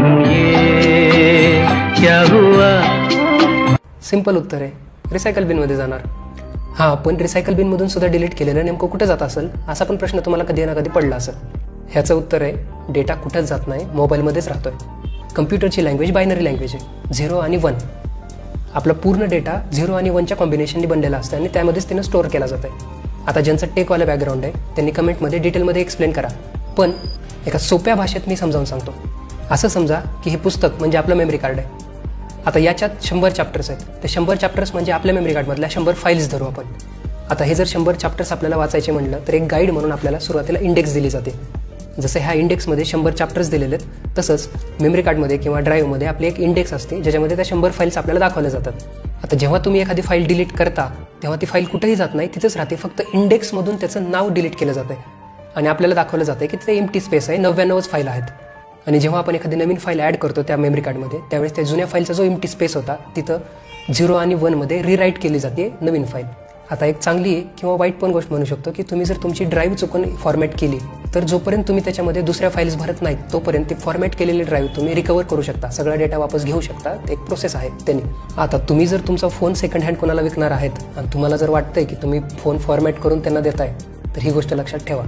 ये क्या हुआ? सिंपल उत्तर आहे, रिसायकल बिनमध्ये जाणार. हां, पण रिसायकल बिनमधून सुद्धा डिलीट केलेलं नेमकं कुठे जात असेल असा पण प्रश्न तुम्हाला कधी ना कधी पडला असेल. ह्याचं उत्तर आहे, डेटा कुठंच जात नाही, मोबाईलमध्येच राहतोय. कम्प्युटरची लँग्वेज बायनरी लँग्वेज आहे, 0 आणि 1. आपला पूर्ण डेटा 0 आणि 1च्या कॉम्बिनेशननी बनलेला असतं आणि त्यामध्येच त्यानं स्टोअर केला जातं आहे. आता ज्यांचं टेकवालं बॅकग्राऊंड आहे त्यांनी कमेंटमध्ये डिटेलमध्ये एक्सप्लेन करा, पण एका सोप्या भाषेत मी समजावून सांगतो. असं समजा की हे पुस्तक म्हणजे आपलं मेमरी कार्ड आहे. आता याच्यात 100 चॅप्टर्स आहेत. ते 100 चॅप्टर्स म्हणजे आपल्या मेमरी कार्डमधल्या 100 फाईल्स धरू आपण. आता हे जर 100 चॅप्टर्स आपल्याला वाचायचे म्हटलं तर एक गाईड म्हणून आपल्याला सुरुवातीला इंडेक्स दिली जाते. जसं ह्या इंडेक्समध्ये 100 चॅप्टर्स दिलेले आहेत, तसंच मेमरी कार्डमध्ये किंवा ड्राईव्हमध्ये आपली एक इंडेक्स असते ज्याच्यामध्ये त्या 100 फाईल्स आपल्याला दाखवल्या जातात. आता जेव्हा तुम्ही एखादी फाईल डिलीट करता तेव्हा ती फाईल कुठेही जात नाही, तिथेच राहते. फक्त इंडेक्समधून त्याचं नाव डिलीट केलं जातं आणि आपल्याला दाखवलं जातं की तिथे एम्प्टी स्पेस आहे, 99च फाईल आहेत. आणि जेव्हा आपण एखादी नवीन फाईल ॲड करतो त्या मेमरी कार्डमध्ये त्यावेळेस त्या जुन्या फाईलचा जो एम्प्टी स्पेस होता तिथं 0 आणि 1मध्ये रिराईट केली जाते नवीन फाईल. आता एक चांगली किंवा वाईट पण गोष्ट म्हणू शकतो की तुम्ही जर तुमची ड्राईव्ह चुकून फॉर्मॅट केली तर जोपर्यंत तुम्ही त्याच्यामध्ये दुसऱ्या फाईल्स भरत नाहीत तोपर्यंत ती फॉर्मॅट केलेली ड्राईव्ह तुम्ही रिकवर करू शकता, सगळा डेटा वापस घेऊ शकता. एक प्रोसेस आहे त्यांनी. आता तुम्ही जर तुमचा फोन सेकंड हँड कोणाला विकणार आहेत आणि तुम्हाला जर वाटतंय की तुम्ही फोन फॉर्मॅट करून त्यांना देताय तर ही गोष्ट लक्षात ठेवा.